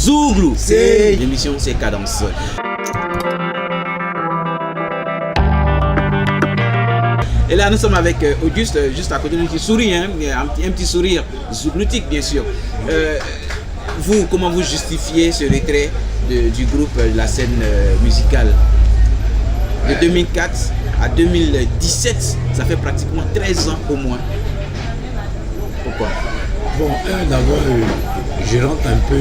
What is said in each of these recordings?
Zouglou, C'est l'émission, c'est Cadence. Et là, nous sommes avec Auguste, juste à côté de nous, qui sourit, hein, un petit sourire zougloutique, bien sûr. Vous, comment vous justifiez ce retrait du groupe de la scène musicale de 2004 à 2017? Ça fait pratiquement 13 ans au moins. Pourquoi? Bon, d'abord, je rentre un peu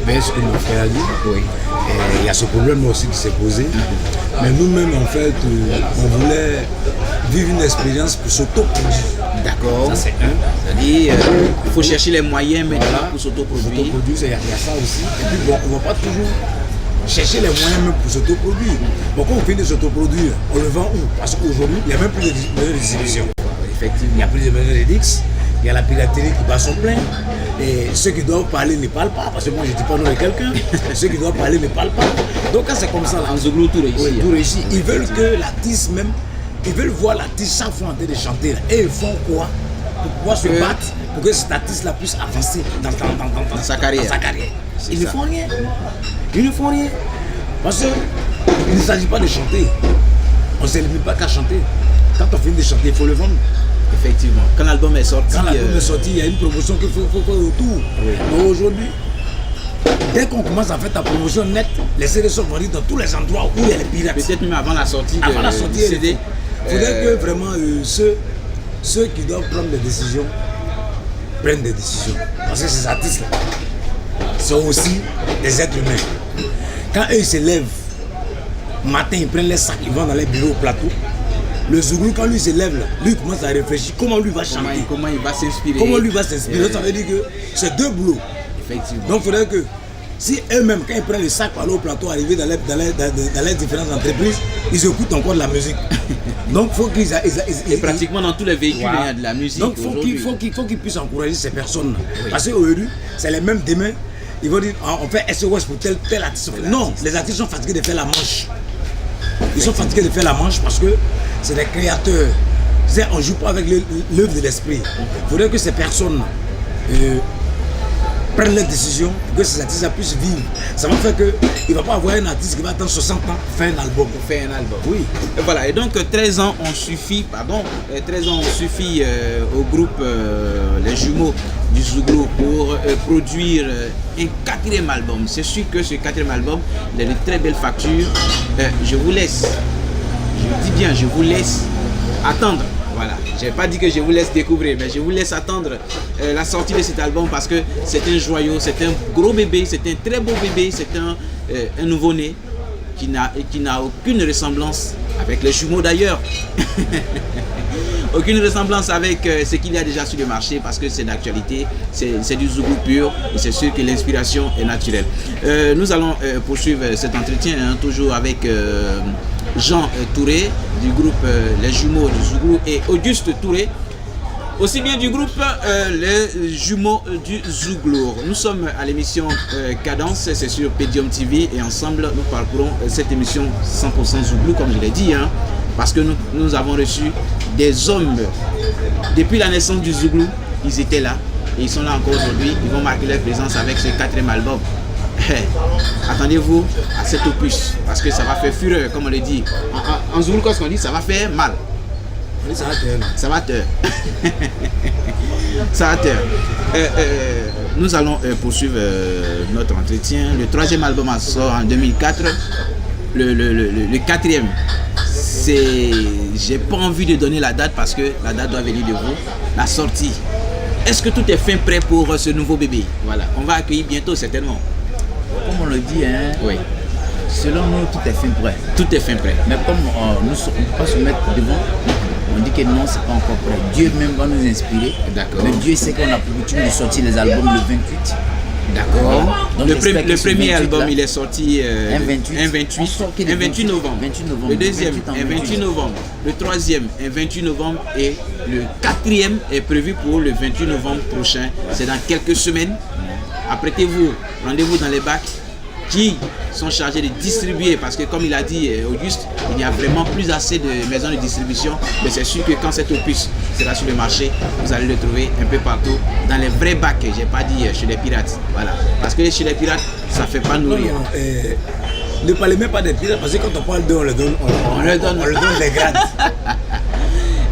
vers ce que mon frère a dit. Oui. Il y a ce problème aussi qui s'est posé. Mais nous-mêmes, en fait, on voulait vivre une expérience pour s'autoproduire. D'accord. Ça, c'est un. C'est-à-dire, il faut chercher les moyens maintenant Voilà. pour s'autoproduire. S'autoproduire, il y a ça aussi. Et puis, bon, on ne va pas toujours chercher les moyens même pour s'autoproduire. Bon, quand on finit de s'autoproduire, on le vend où? Parce qu'aujourd'hui, il n'y a même plus de maisons de distribution. Effectivement. Il n'y a plus de maisons d'édix. Il y a la piraterie qui bat son plein. Et ceux qui doivent parler ne parlent pas. Parce que moi, je ne dis pas non de quelqu'un. Ceux qui doivent parler ne parlent pas. Donc, quand c'est comme ça, là, En Zouglou, tout réussit. oui, tout réussit. Ils veulent que l'artiste même, ils veulent voir l'artiste chaque fois en train de chanter. Là. Et ils font quoi pour pouvoir se battre pour que cet artiste-là puisse avancer dans sa carrière. Ils ne font rien. Ils ne font rien. Parce qu'il ne s'agit pas de chanter. On ne se limite pas qu'à chanter. Quand on finit de chanter, il faut le vendre. Effectivement. Quand l'album est sorti, Quand l'album est sorti, il y a une promotion qu'il faut faire autour. Oui. Mais aujourd'hui, dès qu'on commence à faire ta promotion nette, les CD sont vendus dans tous les endroits où il y a les pirates. peut-être même avant la sortie Avant la sortie du CD. il faudrait que vraiment ceux qui doivent prendre des décisions prennent des décisions. Parce que ces artistes-là sont aussi des êtres humains. Quand eux ils se lèvent, matin ils prennent les sacs, ils vont dans les bureaux au plateau. Le Zouglou, quand lui se lève, là, lui commence à réfléchir comment lui va chanter. Comment il va s'inspirer. Comment lui va s'inspirer. Ça veut dire que c'est deux boulots. Effectivement. Donc il faudrait que si eux-mêmes, quand ils prennent le sac pour aller au plateau, arriver dans les différentes entreprises, ils écoutent encore de la musique. Donc il faut qu'ils... Et pratiquement dans tous les véhicules, Voilà. il y a de la musique. Donc il faut qu'ils puissent encourager ces personnes. Oui. Parce qu'aujourd'hui, c'est les mêmes demain. Ils vont dire, on fait SOS pour tel artiste. Non, les artistes sont fatigués de faire la manche. Ils sont fatigués de faire la manche parce que c'est des créateurs. On ne joue pas avec l'œuvre de l'esprit. Il faudrait que ces personnes prennent leurs décisions pour que ces artistes puissent vivre. Ça va faire qu'il ne va pas avoir un artiste qui va attendre 60 ans pour faire un album. Pour faire un album. Oui. Et voilà, et donc 13 ans ont suffi, 13 ans ont suffi au groupe Les Jumeaux du Zouglou pour produire un 4e album. C'est sûr que ce 4e album, il a de très belles factures. Je vous laisse, je dis bien, je vous laisse attendre. Voilà, je n'ai pas dit que je vous laisse découvrir, mais je vous laisse attendre la sortie de cet album parce que c'est un joyau, c'est un gros bébé, c'est un très beau bébé, c'est un nouveau-né qui n'a aucune ressemblance avec les jumeaux d'ailleurs. Aucune ressemblance avec ce qu'il y a déjà sur le marché parce que c'est d'actualité, c'est du Zouglou pur et c'est sûr que l'inspiration est naturelle. Nous allons poursuivre cet entretien toujours avec Jean Touré du groupe Les Jumeaux du Zouglou et Auguste Touré, aussi bien du groupe Les Jumeaux du Zouglou. Nous sommes à l'émission Cadence, c'est sur Pedium TV et ensemble nous parcourons cette émission 100% Zouglou comme je l'ai dit, hein, parce que nous avons reçu des hommes depuis la naissance du Zouglou, ils étaient là et ils sont là encore aujourd'hui, ils vont marquer leur présence avec ce 4e album. Attendez-vous à cet opus parce que ça va faire fureur comme on le dit. En Zouglou, qu'est-ce qu'on dit? Ça va faire mal. Ça va faire. Ça va te. Ça va te. Nous allons poursuivre notre entretien. Le 3e album sort en 2004. Le 4e, j'ai pas envie de donner la date parce que la date doit venir de vous. La sortie. Est-ce que tout est fin prêt pour ce nouveau bébé? Voilà, on va accueillir bientôt certainement. Comme on le dit, hein, Oui. selon nous, tout est fin prêt. Tout est fin prêt. Mais comme nous ne pouvons pas se mettre devant, on dit que non, c'est pas encore prêt. Dieu même va nous inspirer. D'accord. Mais Dieu sait qu'on a pour coutume de sortir les albums le 28. D'accord. Donc, Le j'espère que ce premier 28 album, là, il est sorti un 28. un On sort que le 28 novembre. 28 novembre. Le deuxième, 28 en un 28 novembre. Le troisième, un 28 novembre. Et le 4e est prévu pour le 28 novembre prochain. C'est dans quelques semaines. Apprêtez-vous, rendez-vous dans les bacs qui sont chargés de distribuer parce que comme il a dit Auguste, il n'y a vraiment plus assez de maisons de distribution, mais c'est sûr que quand cet opus sera sur le marché. Vous allez le trouver un peu partout, dans les vrais bacs, j'ai pas dit chez les pirates. Voilà. Parce que chez les pirates, ça ne fait pas nourrir. Ne parlez même pas des pirates, parce que quand on parle d'eux, on leur donne des grades.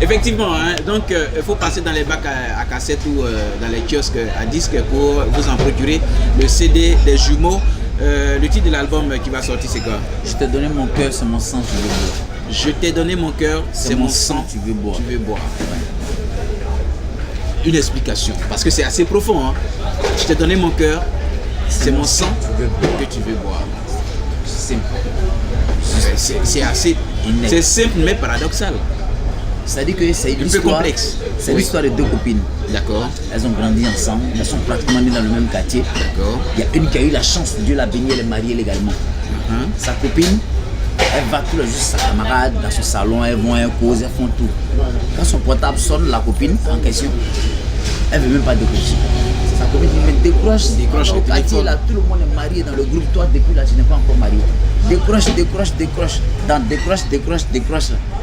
Effectivement, hein, donc il faut passer dans les bacs à cassette ou dans les kiosques à disques pour vous en procurer le CD des Jumeaux. Le titre de l'album qui va sortir, c'est quoi? Je t'ai donné mon cœur, c'est mon sang, tu veux boire. Je t'ai donné mon cœur, c'est mon sang, tu veux boire. Tu veux boire. Ouais. Une explication, parce que c'est assez profond. Hein. Je t'ai donné mon cœur, c'est mon sang que tu veux boire. C'est simple. C'est assez. C'est simple mais paradoxal. C'est-à-dire que c'est une histoire complexe. C'est l'histoire de deux copines. D'accord. Elles ont grandi ensemble, elles sont pratiquement nées dans le même quartier. D'accord. Il y a une qui a eu la chance, Dieu l'a bénie, elle est mariée légalement. Sa copine, elle va tous les jours sa camarade dans son salon, elles vont, elles causent, elles font tout. Quand son portable sonne, la copine en question, elle ne veut même pas décrocher. Sa copine dit, mais décroche au quartier là, tout le monde est marié dans le groupe, toi depuis là tu n'es pas encore marié. Décroche. Décroche.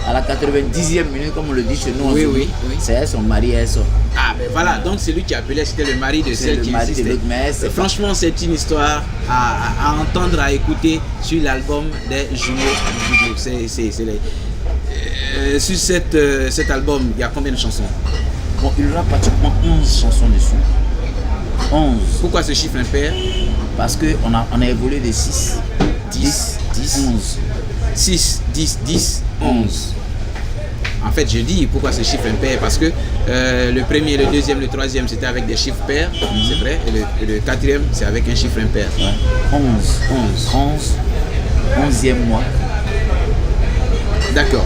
À la 90e minute, comme on le dit chez nous, oui. C'est elles sont mariées, elles sont. Ah ben voilà, donc c'est lui qui appelait, c'était le mari de celle qui existait. Franchement, c'est une histoire à entendre, à écouter sur l'album des Jumeaux. Sur cet album, il y a combien de chansons? Bon, il y aura pratiquement 11 chansons dessus. 11. Pourquoi ce chiffre impair? Parce qu'on a évolué de 6, 10, 11. 6, 10, 11. En fait, je dis pourquoi ce chiffre impair, parce que le premier, le deuxième, le troisième, c'était avec des chiffres pairs, c'est vrai, et le quatrième, c'est avec un chiffre impair. Ouais. 11e mois. D'accord.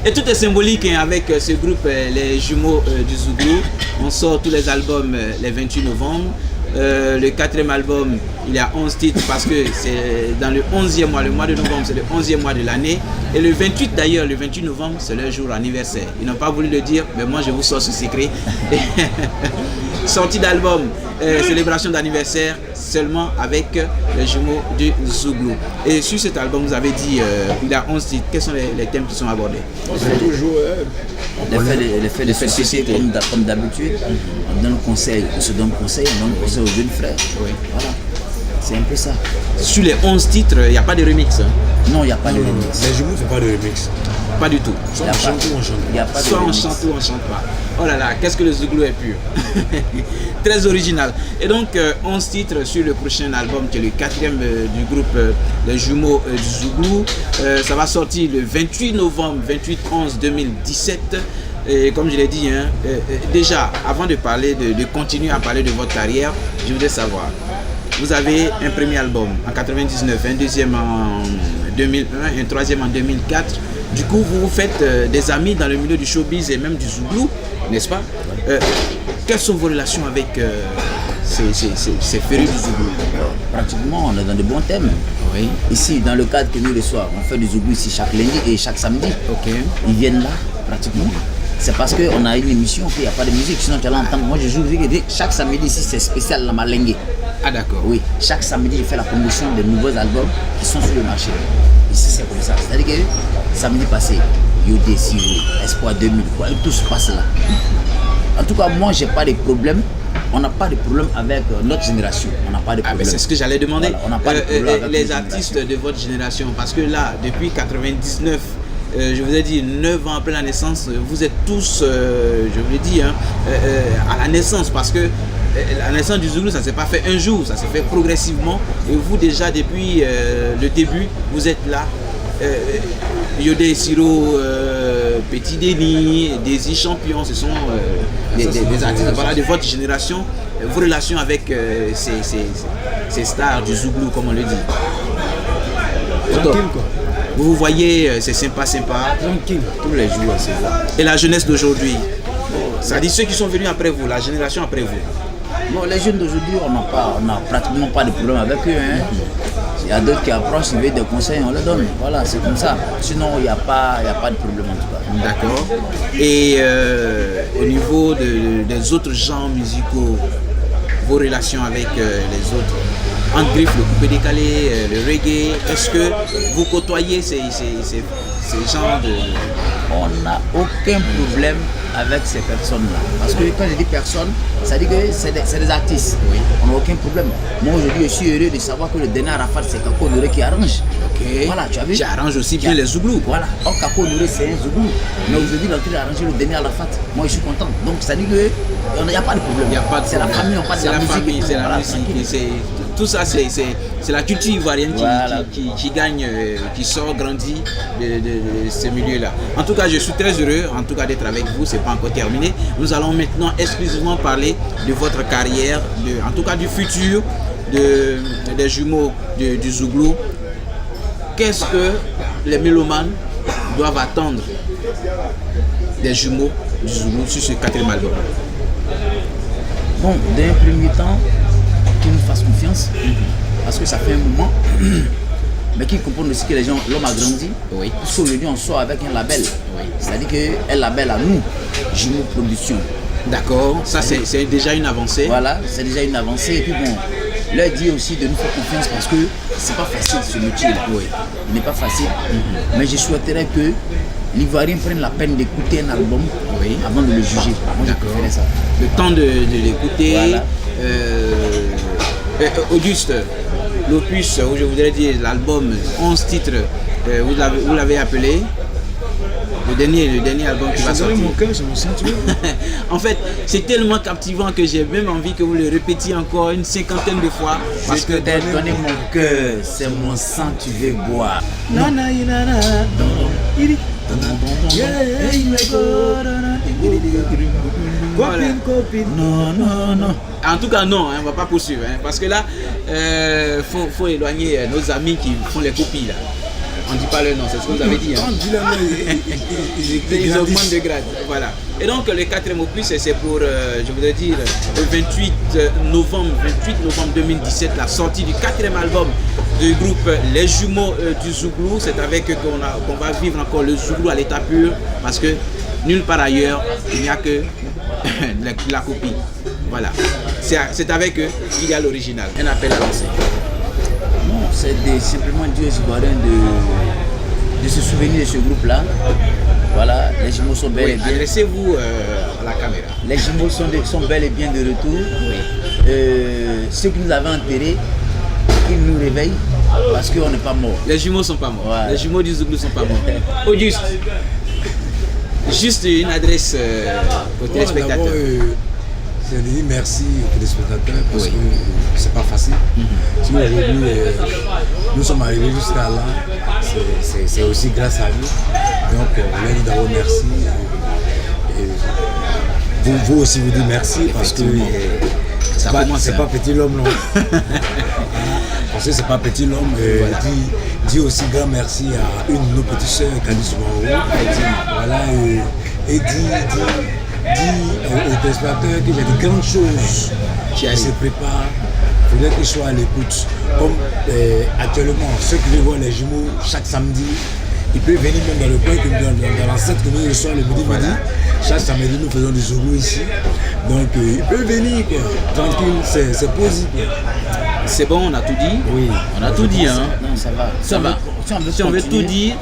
Et tout est symbolique hein, avec ce groupe, les Jumeaux du Zouglou. On sort tous les albums les 28 novembre. Le quatrième album, il y a 11 titres parce que c'est dans le 11e mois, le mois de novembre, c'est le 11e mois de l'année. Et le 28 d'ailleurs, le 28 novembre, c'est leur jour anniversaire. Ils n'ont pas voulu le dire, mais moi je vous sors ce secret. Sortie d'album, célébration d'anniversaire seulement avec les Jumeaux du Zouglou. Et sur cet album, vous avez dit, il y a 11 titres. Quels sont les thèmes qui sont abordés? C'est toujours les faits de société comme d'habitude. On donne conseil, on se donne conseil, on donne conseil aux jeunes frères. Oui. Voilà. C'est un peu ça. Sur les 11 titres, il n'y a pas de remix. Hein? Non, il n'y a pas de remix. Les Jumeaux ne font pas de remix. Pas du tout. Soit on chante ou on chante pas. Soit on chante ou on chante pas. Oh là là, qu'est-ce que le Zouglou est pur. Très original. Et donc, 11 titres sur le prochain album, qui est le quatrième du groupe Les Jumeaux du Zouglou. Ça va sortir le 28 novembre, 28/11/2017. Et comme je l'ai dit, hein, déjà, avant de parler, de continuer à parler de votre carrière, je voudrais savoir, vous avez un premier album en 99, un deuxième en 2001, un troisième en 2004. Du coup, vous vous faites des amis dans le milieu du showbiz et même du Zouglou, n'est-ce pas? Quelles sont vos relations avec ces férus du Zouglou? Pratiquement, on est dans de bons thèmes. Oui. Ici, dans le cadre que nous le soir, on fait du Zouglou ici chaque lundi et chaque samedi. Ok. Ils viennent là, pratiquement. C'est parce qu'on a une émission qu'il n'y a pas de musique, sinon tu allais entendre. Moi, je joue musique chaque samedi ici, c'est spécial la malingue. Ah d'accord. Oui, chaque samedi, je fais la promotion des nouveaux albums qui sont sur le marché. Ici, c'est comme ça. C'est-à-dire que samedi passé, Yodé, Siro, Espoir 2000, quoi, tout se passe là. En tout cas, moi, j'ai pas de problème. On n'a pas de problème avec notre génération. On n'a pas de problème. C'est ce que j'allais demander. Voilà, on n'a pas de problème avec les artistes de votre génération, parce que là, depuis 99, je vous ai dit 9 ans après la naissance, vous êtes tous, je vous l'ai dit, hein, à la naissance, parce que la naissance du Zouglou, ça ne s'est pas fait un jour, ça s'est fait progressivement. Et vous déjà, depuis le début, vous êtes là. Yodé, Siro, Petit Denis, Désir Champion, ce sont des artistes voilà, de votre génération. Vos relations avec ces stars du Zouglou, comme on le dit. Tranquille quoi. Vous voyez, c'est sympa. Tranquille. Tous les jours, c'est ça. Et la jeunesse d'aujourd'hui, ça dit ceux qui sont venus après vous, la génération après vous. Bon, les jeunes d'aujourd'hui, on n'a pratiquement pas de problème avec eux. Hein. Il y a d'autres qui approchent, ils veulent des conseils, on les donne. Voilà, c'est comme ça. Sinon, il n'y a pas de problème en tout cas. D'accord. Et au niveau des autres genres musicaux, vos relations avec les autres? en griffe, le coupé décalé, le reggae. Est-ce que vous côtoyez ces genres de... On n'a aucun problème avec ces personnes-là. Parce que quand je dis personnes, ça dit que c'est des artistes. Oui. On n'a aucun problème. Moi aujourd'hui, je suis heureux de savoir que le dernier Arafat, c'est Kako Nouré qui arrange. Ok. Voilà, tu as vu? Qui arrange aussi bien les Zouglous. Voilà. Or, Kako Nouré, c'est un Zouglou. Mais aujourd'hui, il est en train d'arranger le dernier Arafat. Moi, je suis content. Donc, ça dit qu'il n'y a pas de problème. C'est la famille, on parle de la musique. Famille, c'est la musique. Tout ça, c'est la culture ivoirienne qui gagne, qui sort, grandit de ce milieu-là. En tout cas, je suis très heureux d'être avec vous. C'est pas encore terminé. Nous allons maintenant exclusivement parler de votre carrière, en tout cas du futur des jumeaux du Zouglou. Qu'est-ce que les mélomanes doivent attendre des jumeaux du Zouglou sur ce 4e album? Bon, d'un premier temps, qu'ils nous fassent confiance, parce que ça fait un moment, mais qu'ils comprennent aussi que l'homme a grandi. Oui. Parce qu'aujourd'hui, on sort avec un label. Oui. C'est-à-dire qu'un label à nous, Jumeaux Production. D'accord, ça c'est déjà une avancée. Voilà, c'est déjà une avancée. Et puis bon, leur dire aussi de nous faire confiance parce que c'est pas facile ce métier. Oui. Il n'est pas facile. Mais je souhaiterais que l'Ivoirien prenne la peine d'écouter un album avant de le juger. Moi, je préférais ça. Le temps de l'écouter. Voilà. Auguste, l'opus, où je voudrais dire l'album, 11 titres, vous l'avez appelé le dernier album qui va sortir. Mon cœur, je me sens tué. En fait, c'est tellement captivant que j'ai même envie que vous le répétiez encore une 50aine de fois. Parce que t'as donné mon cœur, c'est mon sang, tu veux boire. Non. Copine. Non. En tout cas, non, on ne va pas poursuivre. Parce que là, faut éloigner nos amis qui font les copies. Là. On ne dit pas le nom, c'est ce que vous avez dit. On dit le nom, ils augmentent de grade. Voilà. Et donc, le 4e opus, c'est pour, je voudrais dire, le 28 novembre 2017, la sortie du 4e album du groupe Les Jumeaux du Zouglou. C'est avec eux qu'on va vivre encore le Zouglou à l'état pur, parce que nulle part ailleurs, il n'y a que la copie. Voilà. C'est avec eux qu'il y a l'original. Un appel à lancer. Non, c'est simplement dire aux Ivoiriens de se souvenir de ce groupe-là. Voilà, les jumeaux sont bel et bien. Adressez-vous à la caméra. Les jumeaux sont bel et bien de retour. Oui. Ceux qui nous avaient enterrés, ils nous réveillent parce qu'on n'est pas morts. Les jumeaux ne sont pas morts. Voilà. Les jumeaux du Zouglou ne sont pas morts. Auguste, juste une adresse aux téléspectateurs. Je dis merci aux téléspectateurs parce que c'est pas facile. Si aujourd'hui nous sommes arrivés jusqu'à là, c'est aussi grâce à vous. Donc on leur dit d'abord merci. Et vous aussi vous dites merci parce que c'est pas petit l'homme non. Parce que c'est pas petit l'homme. Dis aussi grand merci à une de nos petites sœurs, Candice Moro. Voilà, et dit aux téléspectateurs qu'il y a de grandes choses qui se préparent. Il faudrait qu'ils soient à l'écoute. Comme actuellement, ceux qui veulent voir les jumeaux chaque samedi, ils peuvent venir même dans le coin, dans l'ancêtre que nous reçoivons le midi. Chaque samedi, nous faisons du Zouglou ici. Donc, ils peuvent venir, tranquille, c'est possible. C'est bon, on a tout dit. Oui. On a tout dit, hein. Non, ça va. Si on veut tout dire,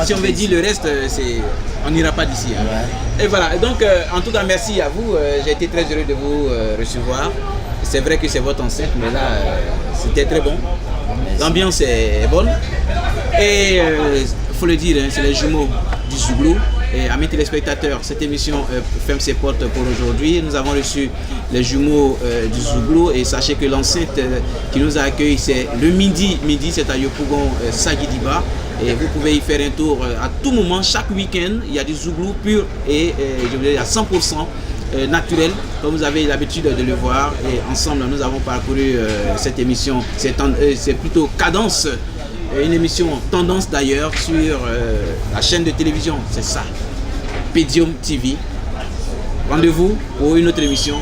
si on veut dire le reste, on n'ira pas d'ici. Hein. Ouais. Et voilà. Donc, en tout cas, merci à vous. J'ai été très heureux de vous recevoir. C'est vrai que c'est votre enceinte, mais là, c'était très bon. L'ambiance est bonne. Et il faut le dire, hein, c'est les jumeaux du Zouglou. Et amis téléspectateurs, cette émission ferme ses portes pour aujourd'hui. Nous avons reçu les jumeaux du Zouglou et sachez que l'enceinte qui nous a accueillis, c'est le midi, c'est à Yopougon Sagidiba. Et vous pouvez y faire un tour à tout moment, chaque week-end. Il y a du Zouglou pur et je veux dire à 100% naturel, comme vous avez l'habitude de le voir. Et ensemble, nous avons parcouru cette émission. C'est plutôt Cadence. Une émission tendance d'ailleurs sur la chaîne de télévision, c'est ça, Pedium TV. Rendez-vous pour une autre émission.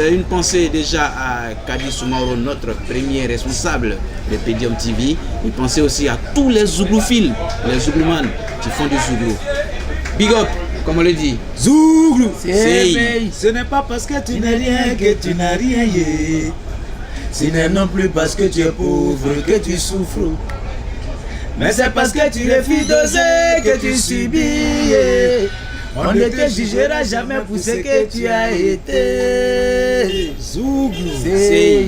Une pensée déjà à Kadi Soumaoro, notre premier responsable de Pedium TV. Une pensée aussi à tous les zouglouphiles, les zougloumans qui font du Zouglou. Big up, comme on le dit. Zouglou, ce n'est pas parce que tu n'es rien que tu n'as rien. Ce n'est non plus parce que tu es pauvre que tu souffres, mais c'est parce que tu refuses d'oser que tu subis. On ne te jugera jamais pour ce que tu as été. Zouglou. C'est